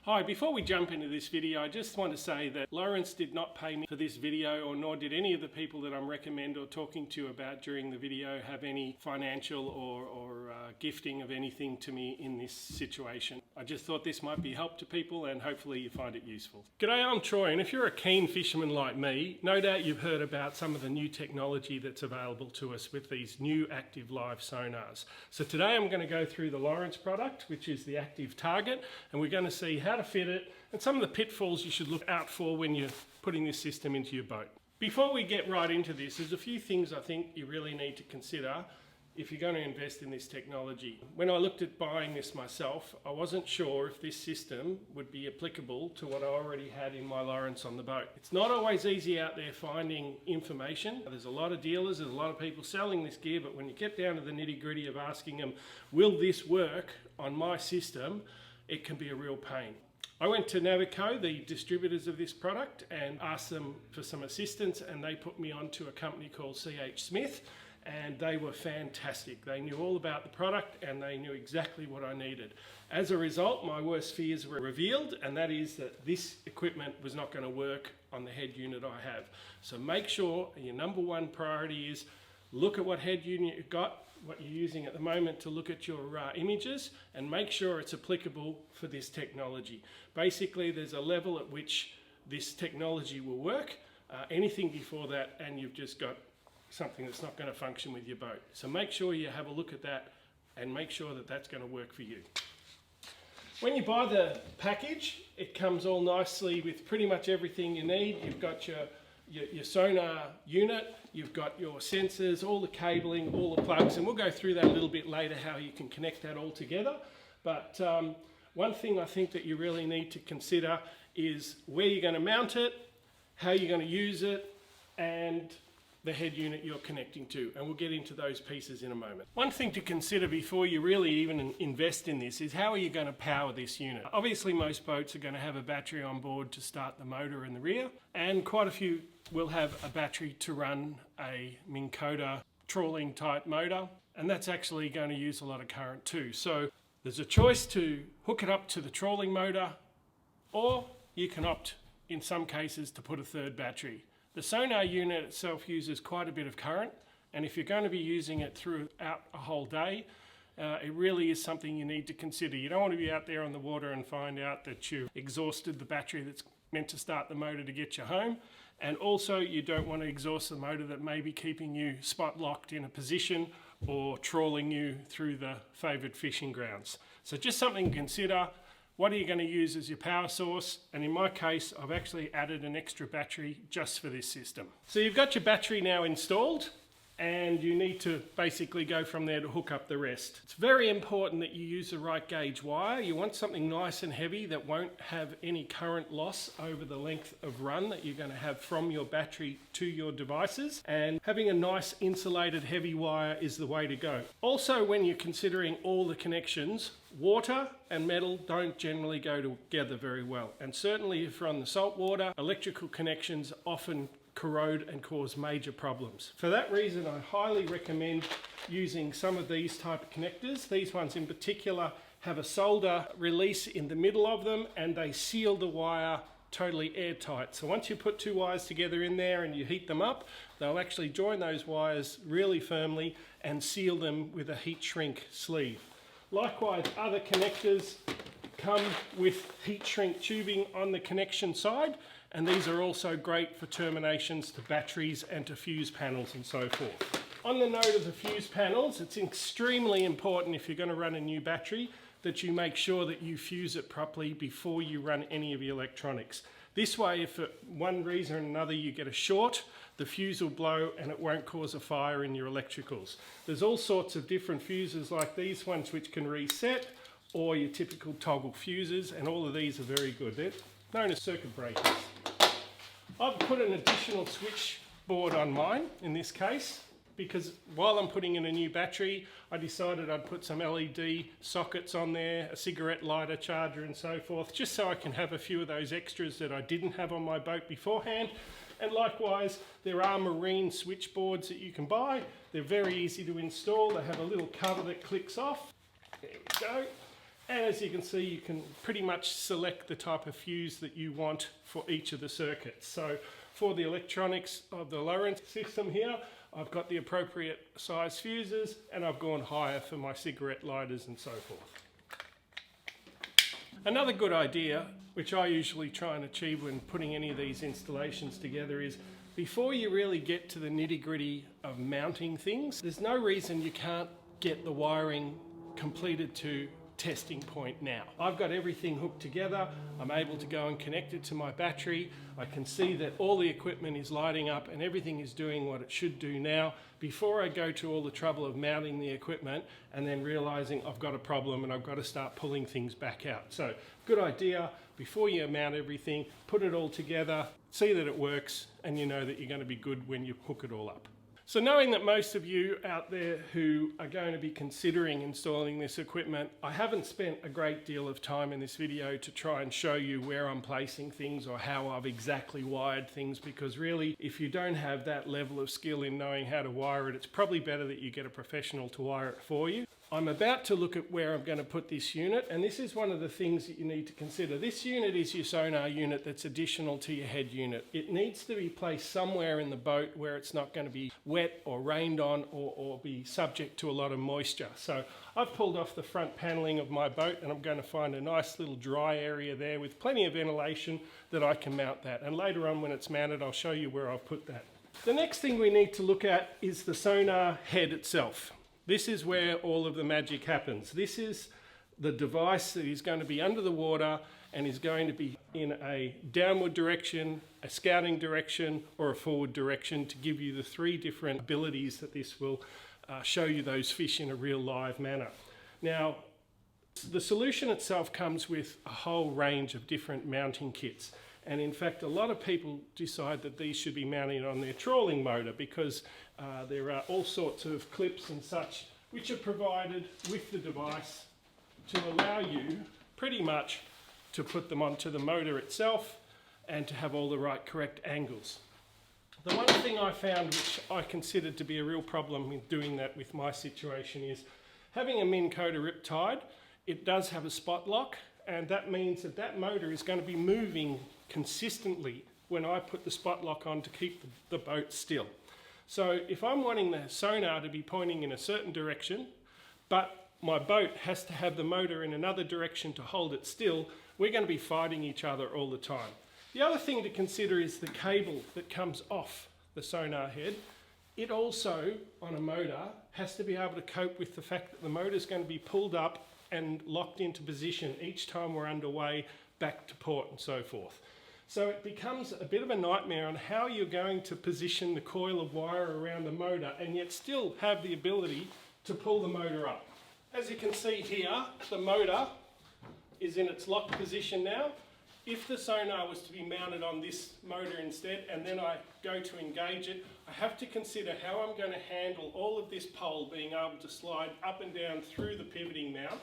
Hi, before we jump into this video, I just want to say that Lowrance did not pay me for this video, or nor did any of the people that I'm recommending or talking to about during the video have any financial or gifting of anything to me in this situation. I just thought this might be help to people and hopefully you find it useful. G'day, I'm Troy, and if you're a keen fisherman like me, no doubt you've heard about some of the new technology that's available to us with these new active live sonars. So today I'm going to go through the Lowrance product, which is the active target, and we're going to see how to fit it and some of the pitfalls you should look out for when you're putting this system into your boat. Before we get right into this, there's a few things I think you really need to consider if you're going to invest in this technology. When I looked at buying this myself, I wasn't sure if this system would be applicable to what I already had in my Lowrance on the boat. It's not always easy out there finding information. There's a lot of dealers, there's a lot of people selling this gear, but when you get down to the nitty-gritty of asking them, will this work on my system, it can be a real pain. I went to Navico, the distributors of this product, and asked them for some assistance, and they put me onto a company called CH Smith, and they were fantastic. They knew all about the product and they knew exactly what I needed. As a result, my worst fears were revealed, and that is that this equipment was not going to work on the head unit I have. So make sure your number one priority is look at what head unit you've got, what you're using at the moment to look at your images, and make sure it's applicable for this technology. Basically, there's a level at which this technology will work. Anything before that and you've just got something that's not going to function with your boat. So make sure you have a look at that and make sure that that's going to work for you. When you buy the package, it comes all nicely with pretty much everything you need. You've got your sonar unit, you've got your sensors, all the cabling, all the plugs, and we'll go through that a little bit later, how you can connect that all together. But one thing I think that you really need to consider is where you're going to mount it, how you're going to use it, and the head unit you're connecting to, and we'll get into those pieces in a moment. One thing to consider before you really even invest in this is how are you going to power this unit? Obviously most boats are going to have a battery on board to start the motor in the rear, and quite a few will have a battery to run a Minn Kota trawling type motor, and that's actually going to use a lot of current too. So there's a choice to hook it up to the trawling motor, or you can opt in some cases to put a third battery. The sonar unit itself uses quite a bit of current, and if you're going to be using it throughout a whole day, it really is something you need to consider. You don't want to be out there on the water and find out that you've exhausted the battery that's meant to start the motor to get you home, and also you don't want to exhaust the motor that may be keeping you spot locked in a position or trawling you through the favoured fishing grounds. So just something to consider. What are you going to use as your power source? And in my case, I've actually added an extra battery just for this system. So you've got your battery now installed, and you need to basically go from there to hook up the rest. It's very important that you use the right gauge wire. You want something nice and heavy that won't have any current loss over the length of run that you're going to have from your battery to your devices, and having a nice insulated heavy wire is the way to go. Also, when you're considering all the connections, water and metal don't generally go together very well, and certainly if you're on the salt water, electrical connections often corrode and cause major problems. For that reason, I highly recommend using some of these type of connectors. These ones in particular have a solder release in the middle of them, and they seal the wire totally airtight. So once you put two wires together in there and you heat them up, they'll actually join those wires really firmly and seal them with a heat shrink sleeve. Likewise, other connectors come with heat shrink tubing on the connection side, and these are also great for terminations to batteries and to fuse panels and so forth. On the note of the fuse panels, it's extremely important if you're going to run a new battery that you make sure that you fuse it properly before you run any of your electronics. This way, if for one reason or another you get a short, the fuse will blow and it won't cause a fire in your electricals. There's all sorts of different fuses like these ones which can reset, or your typical toggle fuses, and all of these are very good. They're known as circuit breakers. I've put an additional switch board on mine in this case, because while I'm putting in a new battery, I decided I'd put some LED sockets on there, a cigarette lighter, charger and so forth, just so I can have a few of those extras that I didn't have on my boat beforehand. And likewise, there are marine switchboards that you can buy. They're very easy to install. They have a little cover that clicks off. There we go. And as you can see, you can pretty much select the type of fuse that you want for each of the circuits. So for the electronics of the Lowrance system here, I've got the appropriate size fuses, and I've gone higher for my cigarette lighters and so forth. Another good idea, which I usually try and achieve when putting any of these installations together, is before you really get to the nitty-gritty of mounting things, there's no reason you can't get the wiring completed to testing point now. I've got everything hooked together. I'm able to go and connect it to my battery. I can see that all the equipment is lighting up and everything is doing what it should do now before I go to all the trouble of mounting the equipment and then realizing I've got a problem and I've got to start pulling things back out. So good idea, before you mount everything, put it all together, see that it works, and you know that you're going to be good when you hook it all up. So knowing that most of you out there who are going to be considering installing this equipment, I haven't spent a great deal of time in this video to try and show you where I'm placing things or how I've exactly wired things, because really, if you don't have that level of skill in knowing how to wire it, it's probably better that you get a professional to wire it for you. I'm about to look at where I'm going to put this unit, and this is one of the things that you need to consider. This unit is your sonar unit that's additional to your head unit. It needs to be placed somewhere in the boat where it's not going to be wet or rained on or be subject to a lot of moisture. So I've pulled off the front paneling of my boat, and I'm going to find a nice little dry area there with plenty of ventilation that I can mount that. And later on when it's mounted, I'll show you where I've put that. The next thing we need to look at is the sonar head itself. This is where all of the magic happens. This is the device that is going to be under the water and is going to be in a downward direction, a scouting direction, or a forward direction to give you the three different abilities that this will show you those fish in a real live manner. Now, the solution itself comes with a whole range of different mounting kits. And in fact, a lot of people decide that these should be mounted on their trawling motor because there are all sorts of clips and such which are provided with the device to allow you pretty much to put them onto the motor itself and to have all the right correct angles. The one thing I found which I considered to be a real problem with doing that with my situation is having a Minn Kota riptide. It does have a spot lock, and that means that that motor is going to be moving consistently when I put the spot lock on to keep the boat still. So if I'm wanting the sonar to be pointing in a certain direction, but my boat has to have the motor in another direction to hold it still, we're going to be fighting each other all the time. The other thing to consider is the cable that comes off the sonar head. It also, on a motor, has to be able to cope with the fact that the motor is going to be pulled up and locked into position each time we're underway back to port and so forth. So it becomes a bit of a nightmare on how you're going to position the coil of wire around the motor and yet still have the ability to pull the motor up. As you can see here, the motor is in its locked position now. If the sonar was to be mounted on this motor instead and then I go to engage it, I have to consider how I'm going to handle all of this pole being able to slide up and down through the pivoting mount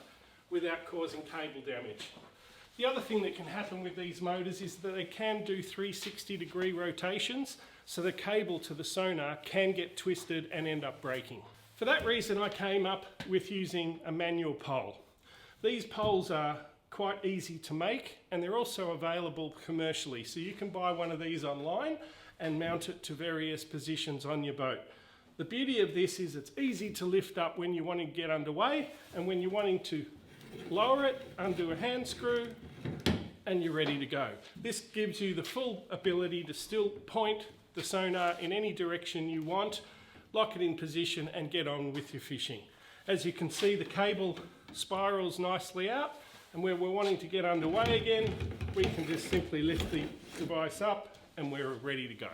without causing cable damage. The other thing that can happen with these motors is that they can do 360-degree rotations, so the cable to the sonar can get twisted and end up breaking. For that reason, I came up with using a manual pole. These poles are quite easy to make, and they're also available commercially, so you can buy one of these online and mount it to various positions on your boat. The beauty of this is it's easy to lift up when you want to get underway, and when you're wanting to lower it, undo a hand screw, and you're ready to go. This gives you the full ability to still point the sonar in any direction you want, lock it in position, and get on with your fishing. As you can see, the cable spirals nicely out, and where we're wanting to get underway again, we can just simply lift the device up and we're ready to go.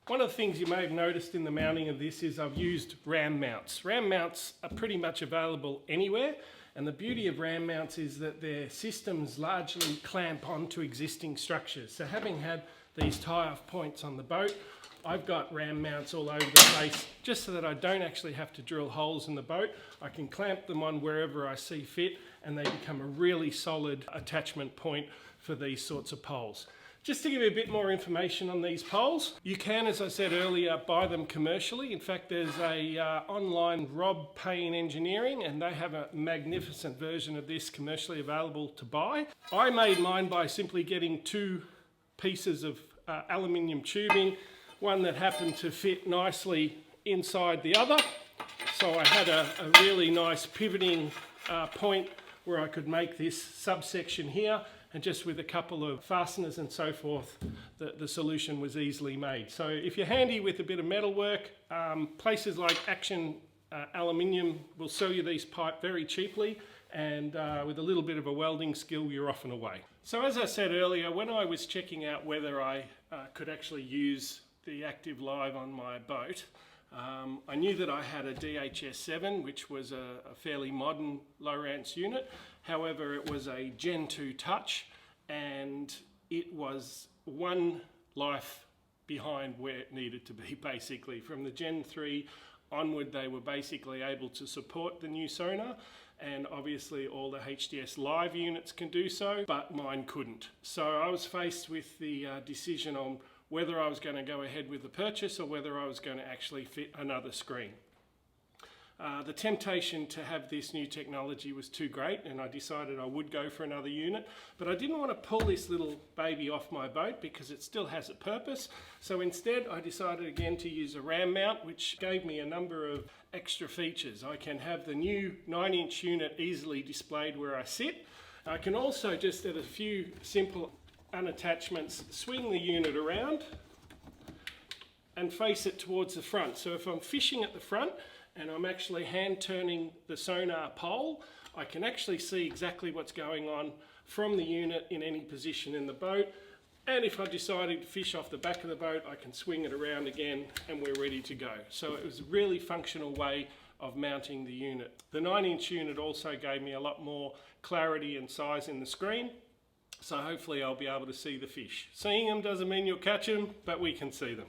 One of the things you may have noticed in the mounting of this is I've used ram mounts. Ram mounts are pretty much available anywhere, and the beauty of ram mounts is that their systems largely clamp onto existing structures. So having had these tie-off points on the boat, I've got ram mounts all over the place just so that I don't actually have to drill holes in the boat. I can clamp them on wherever I see fit, and they become a really solid attachment point for these sorts of poles. Just to give you a bit more information on these poles, you can, as I said earlier, buy them commercially. In fact, there's a online Rob Payne Engineering, and they have a magnificent version of this commercially available to buy. I made mine by simply getting two pieces of aluminium tubing, one that happened to fit nicely inside the other. So I had a really nice pivoting point where I could make this subsection here, and just with a couple of fasteners and so forth, the solution was easily made. So if you're handy with a bit of metal work, places like Action Aluminium will sell you these pipe very cheaply, and with a little bit of a welding skill, you're off and away. So as I said earlier, when I was checking out whether I could actually use the ActiveLive on my boat, I knew that I had a DHS7, which was a fairly modern Lowrance unit. However, it was a Gen 2 Touch, and it was one life behind where it needed to be, basically. From the Gen 3 onward, they were basically able to support the new sonar, and obviously all the HDS Live units can do so, but mine couldn't. So I was faced with the decision on whether I was going to go ahead with the purchase or whether I was going to actually fit another screen. The temptation to have this new technology was too great, and I decided I would go for another unit, but I didn't want to pull this little baby off my boat because it still has a purpose. So instead I decided again to use a ram mount, which gave me a number of extra features. I can have the new 9-inch unit easily displayed where I sit. I can also, just at a few simple unattachments, swing the unit around and face it towards the front. So if I'm fishing at the front and I'm actually hand turning the sonar pole, I can actually see exactly what's going on from the unit in any position in the boat. And if I decided to fish off the back of the boat, I can swing it around again and we're ready to go. So it was a really functional way of mounting the unit. The 9-inch unit also gave me a lot more clarity and size in the screen. So hopefully I'll be able to see the fish. Seeing them doesn't mean you'll catch them, but we can see them.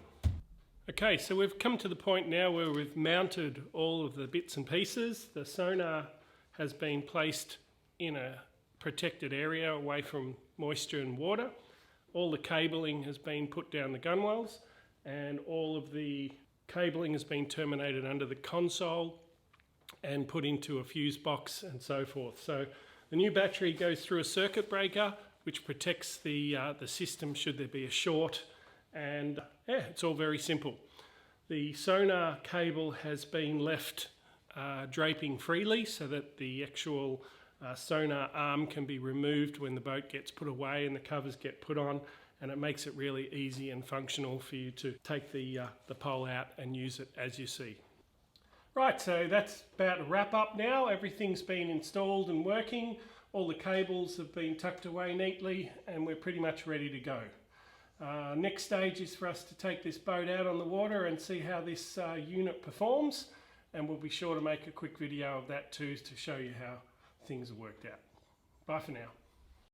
Okay, so we've come to the point now where we've mounted all of the bits and pieces. The sonar has been placed in a protected area away from moisture and water. All the cabling has been put down the gunwales, and all of the cabling has been terminated under the console and put into a fuse box and so forth. So the new battery goes through a circuit breaker which protects the system should there be a short, and yeah, it's all very simple. The sonar cable has been left draping freely so that the actual sonar arm can be removed when the boat gets put away and the covers get put on, and it makes it really easy and functional for you to take the pole out and use it as you see. Right, so that's about a wrap up now. Everything's been installed and working. All the cables have been tucked away neatly, and we're pretty much ready to go. Next stage is for us to take this boat out on the water and see how this unit performs, and we'll be sure to make a quick video of that too to show you how things have worked out. Bye for now.